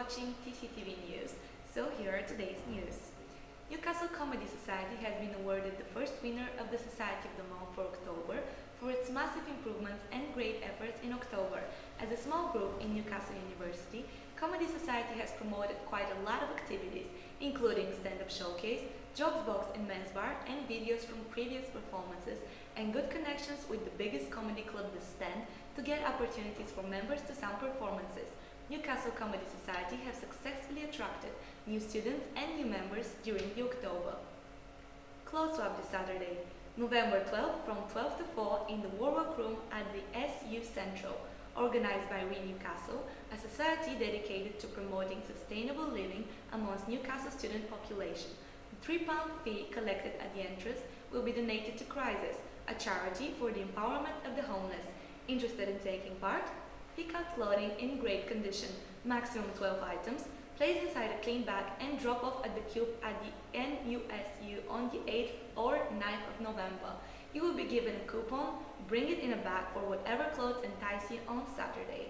watching TCTV News. So here are today's news. Newcastle Comedy Society has been awarded the first winner of the Society of the Month for October for its massive improvements and great efforts in October. As a small group in Newcastle University, Comedy Society has promoted quite a lot of activities, including stand-up showcase, jokes box and men's bar, and videos from previous performances, and good connections with the biggest comedy club, The Stand, to get opportunities for members to some performances. Newcastle Comedy Society have successfully attracted new students and new members during the October. Clothes swap this Saturday, November 12th from 12 to 4 in the Warwork Room at the SU Central, organized by We Newcastle, a society dedicated to promoting sustainable living amongst Newcastle student population. The £3 fee collected at the entrance will be donated to Crisis, a charity for the empowerment of the homeless. Interested in taking part? Pick out clothing in great condition, maximum 12 items, place inside a clean bag and drop off at the Cube at the NUSU on the 8th or 9th of November. You will be given a coupon. Bring it in a bag for whatever clothes entice you on Saturday.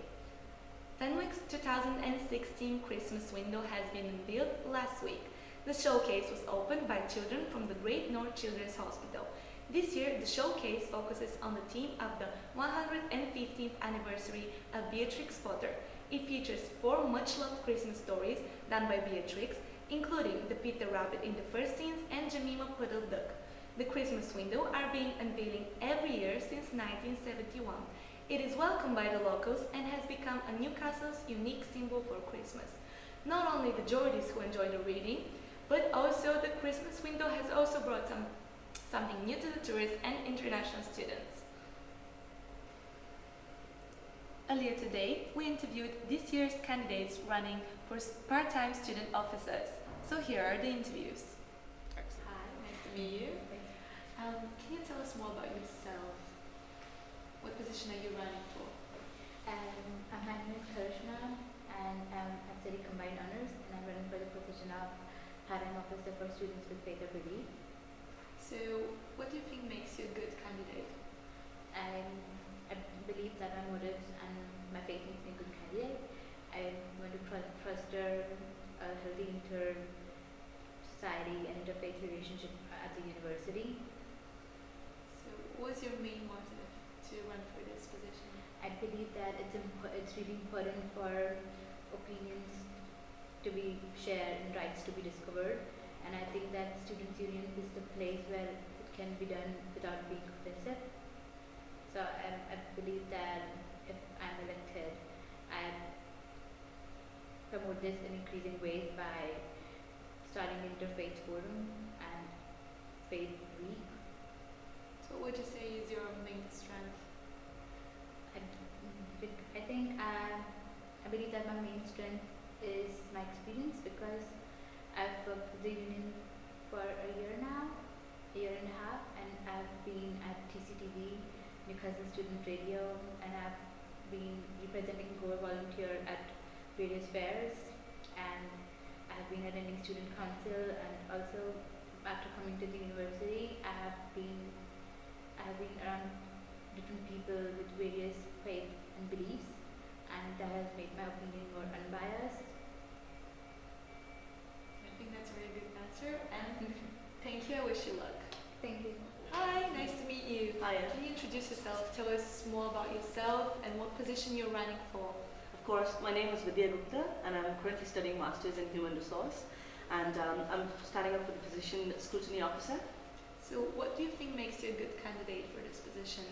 Fenwick's 2016 Christmas window has been unveiled last week. The showcase was opened by children from the Great North Children's Hospital. This year, the showcase focuses on the theme of the 115th anniversary of Beatrix Potter. It features 4 much-loved Christmas stories done by Beatrix, including the Peter Rabbit in the first scenes and Jemima Puddle Duck. The Christmas window are being unveiling every year since 1971. It is welcomed by the locals and has become a Newcastle's unique symbol for Christmas. Not only the Geordies who enjoy the reading, but also the Christmas window has also brought something new to the tourists and international students. Earlier today, we interviewed this year's candidates running for part-time student officers. So here are the interviews. Hi, nice to meet you. Can you tell us more about yourself? What position are you running for? My name is Karishma and I'm studying combined honors and I'm running for the position of part-time officer for students with faith or belief. So, what do you think makes you a good candidate? I believe that my motives and my faith makes me a good candidate. I want to foster a healthy inter-society and interfaith relationship at the university. So, what is your main motive to run for this position? I believe that it's really important for opinions to be shared and rights to be discovered. And I think that Students' Union is the place where it can be done without being offensive. So I believe that if I'm elected, I promote this in increasing ways by starting Interfaith Forum and Faith Week. So what would you say is your main strength? I believe that my main strength is my experience because I've worked with the union for a year and a half, and I've been at TCTV, Newcastle Student Radio, and I've been representing Core Volunteer at various fairs, and I've been attending Student Council, and also after coming to the university, I have been around different people with various faith and beliefs, and that has made my opinion more unbiased. I think that's a really good answer, and thank you. I wish you luck. Thank you. Hi, nice to meet you. Hi. Can you introduce yourself? Tell us more about yourself and what position you're running for. Of course, my name is Vidya Gupta and I'm currently studying Masters in Human Resource, and I'm starting up for the position Scrutiny Officer. So what do you think makes you a good candidate for this position?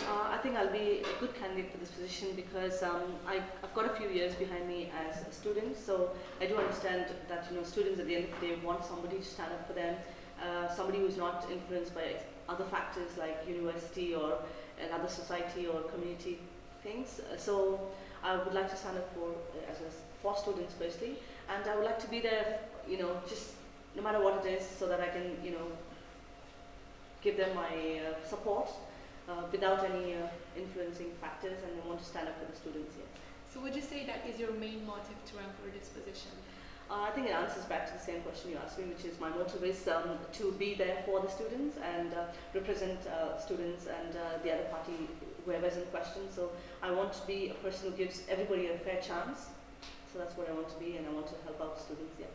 I think I'll be a good candidate for this position because I've got a few years behind me as a student, so I do understand that students at the end of the day want somebody to stand up for them, somebody who's not influenced by other factors like university or another society or community things. So I would like to stand up for students firstly, and I would like to be there, just no matter what it is, so that I can, give them my support without any influencing factors, and I want to stand up for the students here. So would you say that is your main motive to run for this position? I think it answers back to the same question you asked me, which is my motive is to be there for the students and represent students and the other party, whoever's in question. So I want to be a person who gives everybody a fair chance. So that's what I want to be, and I want to help out students. Yeah.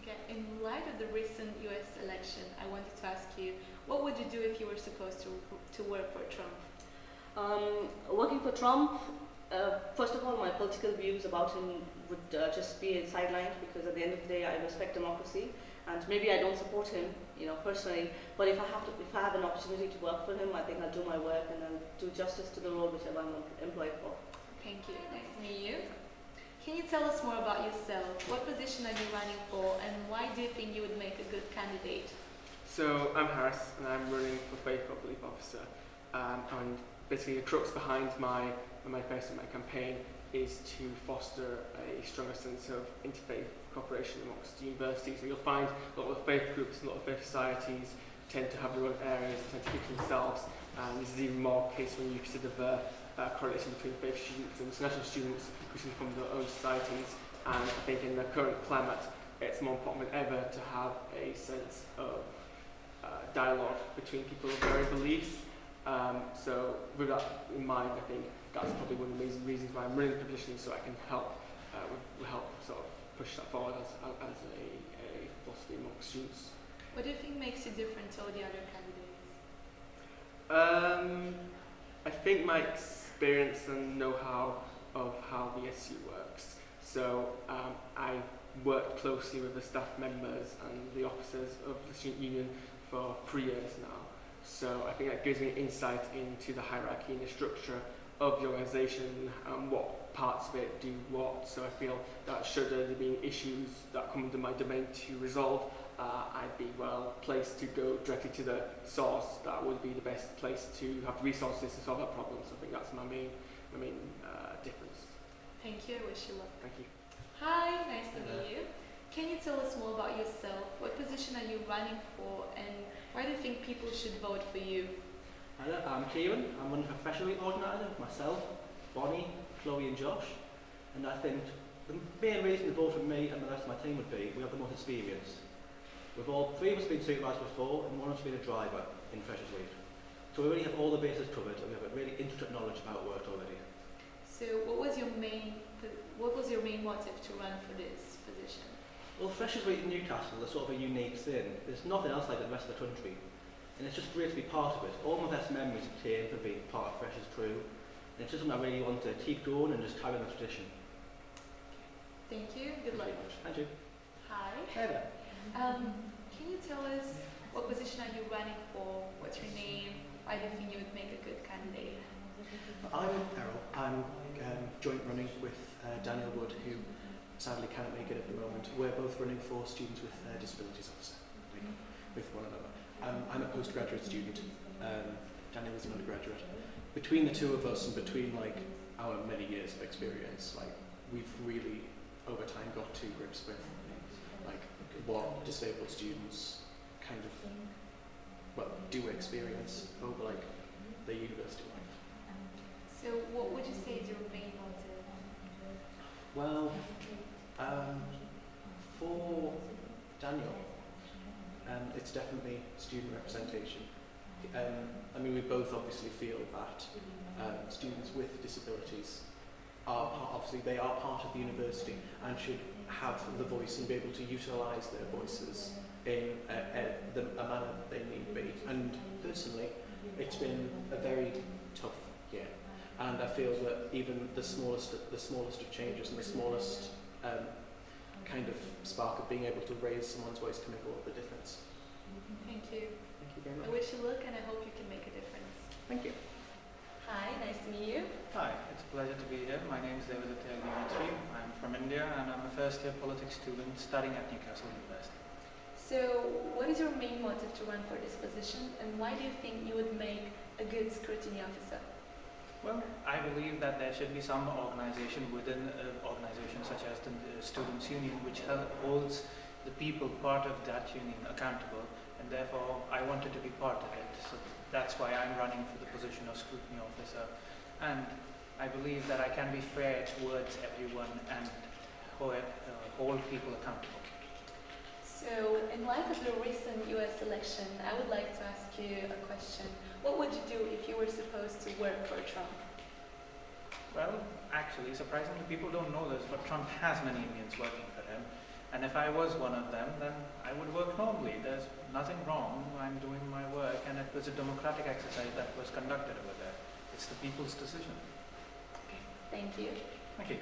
Okay, in light of the recent US election, I wanted to ask you, what would you do if you were supposed to work for Trump? Working for Trump, first of all, my political views about him would just be sidelined, because at the end of the day, I respect democracy, and maybe I don't support him, personally. But if I have an opportunity to work for him, I think I'll do my work and I'll do justice to the role whichever I'm employed for. Thank you. Nice to meet you. Can you tell us more about yourself? What position are you running for, and why do you think you would make a good candidate? So I'm Harris, and I'm running for Faithful Belief Officer. And basically, the crux behind my face of my campaign is to foster a stronger sense of interfaith cooperation amongst universities. So you'll find a lot of faith groups, a lot of faith societies tend to have their own areas, tend to keep to themselves. And this is even more case when you consider the correlation between faith students and international students who from their own societies. And I think in the current climate, it's more important than ever to have a sense of dialogue between people of various beliefs. So with that in mind, I think that's probably one of the main reasons why I'm running the position, so I can help sort of push that forward as a philosophy amongst students. What do you think makes you different to all the other candidates? I think my experience and know-how of how the SU works. So I've worked closely with the staff members and the officers of the student union for 3 years now. So I think that gives me insight into the hierarchy and the structure of the organisation and what parts of it do what. So I feel that should there be issues that come under my domain to resolve, I'd be well placed to go directly to the source. That would be the best place to have the resources to solve that problem. So I think that's my main difference. Thank you. I wish you luck. Thank you. Hi, nice to meet you. Can you tell us more about yourself? What position are you running for, and why do you think people should vote for you? Hi there, I'm Kieran. I'm running for professionally organiser with myself, Bonnie, Chloe and Josh. And I think the main reason to vote for me and the rest of my team would be we have the most experience. We've all three of us been supervisors before, and one of us been a driver in Freshers Week. So we already have all the bases covered, and we have a really intricate knowledge about work already. So what was your main motive to run for this position? Well, Freshers Week in Newcastle is sort of a unique thing. There's nothing else like it in the rest of the country. And it's just great to be part of it. All my best memories came from being part of Freshers crew. And it's just something I really want to keep going and just carry on the tradition. Thank you. Good luck. Thank you. Hi. Hey there. Can you tell us what position are you running for? What's your name? Why do you think you would make a good candidate? I'm Errol. I'm joint running with Daniel Wood, who sadly cannot make it at the moment. We're both running for Students with Disabilities Officer, with one another. I'm a postgraduate student. Daniel is an undergraduate. Between the two of us and between our many years of experience, we've really over time got to grips with what disabled students kind of do experience over their university life. So what would you say is your main motive? Well, for Daniel, it's definitely student representation. We both obviously feel that students with disabilities they are part of the university and should have the voice and be able to utilise their voices in a manner that they need be. And personally, it's been a very tough year, and I feel that even the smallest of changes and the smallest kind of spark of being able to raise someone's voice can make all of the difference. Thank you. Thank you very much. I wish you luck, and I hope you can make a difference. Thank you. Hi, nice to meet you. Hi, it's a pleasure to be here. My name is David Dimitri. I'm from India and I'm a first year politics student studying at Newcastle University. So, what is your main motive to run for this position, and why do you think you would make a good scrutiny officer? Well, I believe that there should be some organization within an organization such as the Students' Union which holds the people part of that union accountable, and therefore I wanted to be part of it. So that's why I'm running for the position of scrutiny officer, and I believe that I can be fair towards everyone and hold people accountable. So, in light of the recent US election, I would like to ask you a question. What would you do if you were supposed to work for Trump? Well, actually, surprisingly, people don't know this, but Trump has many Indians working for him. And if I was one of them, then I would work normally. There's nothing wrong. I'm doing my work, and it was a democratic exercise that was conducted over there. It's the people's decision. Thank you. Thank you.